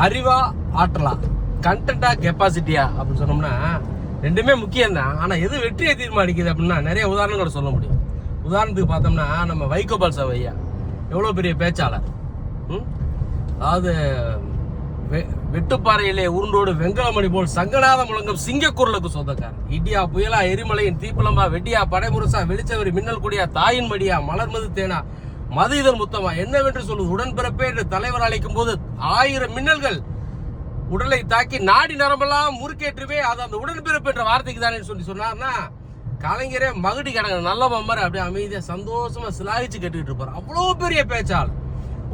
அறிவா ஆற்றலா, கண்டென்ட்டா கெப்பாசிட்டியா அப்படின்னு சொன்னோம்னா ரெண்டுமே முக்கியம் தான். ஆனா எது வெற்றியை தீர்மானிக்குது அப்படின்னா நிறைய உதாரணங்களை சொல்ல முடியும். உதாரணத்துக்கு பார்த்தோம்னா நம்ம வைகோபால் சவையா எவ்வளோ பெரிய பேச்சாளர். அதாவது வெட்டுப்பாறையிலே உருண்டோடு வெங்கலமணி போல் சங்கநாத முழங்கம் சிங்கக்குரலுக்கு சொந்தக்காரர். இடியா புயலா எரிமலையின் தீப்புலம்பா வெட்டியா படைமுரசா வெளிச்சவரி மின்னல் கொடியா தாயின் மடியா மலர்மது தேனா மது இதழ் முத்தமா என்னவென்று சொல்லுவது உடன்பிறப்பே என்று தலைவர் அழைக்கும் போது 1000 மின்னல்கள் உடலை தாக்கி நாடி நரம்பெல்லாம் முறுக்கேற்றுவே அது அந்த உடன்பிறப்பு என்ற வார்த்தைக்கு தானே சொல்லி சொன்னார்னா கலைஞரே மகுடி கிடங்க நல்ல மாதிரி அப்படியே அமைதியா சந்தோஷமா சிலாகிச்சு கேட்டுக்கிட்டு இருப்பார். அவ்வளோ பெரிய பேச்சாளர்,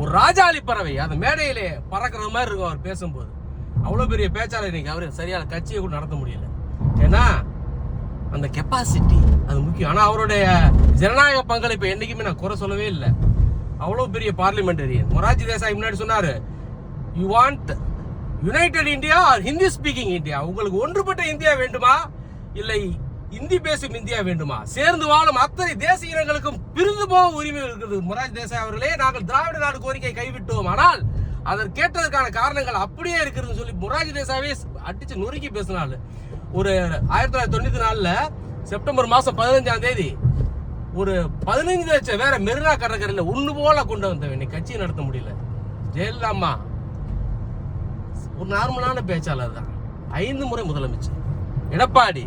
ஒரு ராஜாளி பறவை, அந்த மேடையிலே பறக்கிற மாதிரி இருக்கும் அவர் பேசும்போது. அவ்வளோ பெரிய பேச்சாளர் இன்னைக்கு அவரு சரியான கட்சியை கூட நடத்த முடியல. ஏன்னா அந்த கெப்பாசிட்டி அது முக்கியம். ஆனால் அவருடைய ஜனநாயக பங்களிப்பை என்னைக்குமே நான் குறை சொல்லவே இல்லை. அவ்வளோ பெரிய பார்லிமெண்டரியன். மொரார்ஜி தேசாய் முன்னாடி சொன்னாரு, you want united India or Hindi speaking India? உங்களுக்கு ஒன்றுபட்ட இந்தியா வேண்டுமா இல்லை இந்தி பேசும் இந்தியா வேண்டுமா? சேர்ந்து வாழும் அத்தனை தேசிய இனங்களுக்கும் பிரிந்து போக உரிமை இருக்கிறது. மொரார்ஜி தேசாய் அவர்களே, நாங்கள் திராவிட நாடு கோரிக்கை கைவிட்டோம், ஆனால் அதற்கு கேட்டதற்கான காரணங்கள் அப்படியே இருக்கிறது சொல்லி மொரார்ஜி தேசாவே அடிச்சு நொறுக்கி பேசினாள். ஒரு 1994 செப்டம்பர் மாசம் 15ஆம் தேதி ஒரு 15 லட்சம் வேற மெரினா கடற்கரையில் ஒண்ணு போல கொண்டு வந்தவன் கட்சியை நடத்த முடியல. ஜெயலலிதா அம்மா ஒரு நார்மலான பேச்சாளர் தான், 5 முறை முதலமைச்சர். எடப்பாடி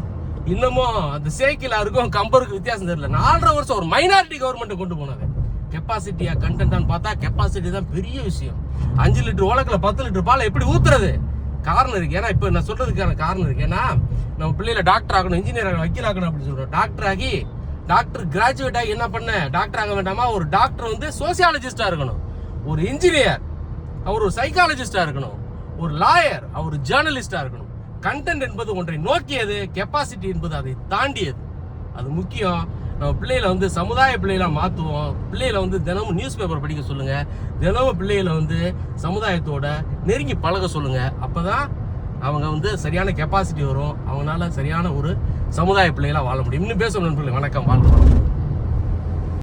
இன்னமும் அந்த சேக்கிலாருக்கும் கம்பருக்கு வித்தியாசம் தெரியல. 4.5 வருஷம் ஒரு மைனாரிட்டி கவர்மெண்ட் கொண்டு போனது. கெப்பாசிட்டியா கண்டென்ட்டான்னு பார்த்தா கெப்பாசிட்டி தான் பெரிய விஷயம். 5 லிட்டர் உலக்கில் 10 லிட்டர் பால் எப்படி ஊத்துறது காரணம் இருக்கு. ஏன்னா இப்போ நான் சொல்றதுக்கான காரணம் இருக்கு. ஏன்னா நம்ம பிள்ளைல டாக்டர் ஆகணும், இன்ஜினியர் ஆகணும், வக்கீல் ஆகணும் அப்படின்னு சொல்றோம். டாக்டர் ஆகி டாக்டர் கிராஜுவேட் ஆகி என்ன பண்ண டாக்டர் ஆக வேண்டாமா? ஒரு டாக்டர் வந்து சோசியாலஜிஸ்டா இருக்கணும், ஒரு இன்ஜினியர் அவர் ஒரு சைக்காலஜிஸ்டா இருக்கணும், ஒரு லாயர் அவர் ஜேர்னலிஸ்டா இருக்கணும். கண்டென்ட் என்பது ஒன்றை நோக்கியது, கெப்பாசிட்டி என்பது அதை தாண்டியது. அது முக்கியம். நம்ம பிள்ளைகளை வந்து சமுதாய பிள்ளைகளாக மாற்றுவோம். பிள்ளைகளை வந்து தினமும் நியூஸ் பேப்பர் படிக்க சொல்லுங்க, தினமும் பிள்ளைகளை வந்து சமுதாயத்தோட நெருங்கி பழக சொல்லுங்க. அப்போதான் அவங்க வந்து சரியான கெப்பாசிட்டி வரும், அவங்களால சரியான ஒரு சமுதாய பிள்ளைகளாக வாழ முடியும். இன்னும் பேசணும் நண்பர்களே. வணக்கம், வாழ்க்கை.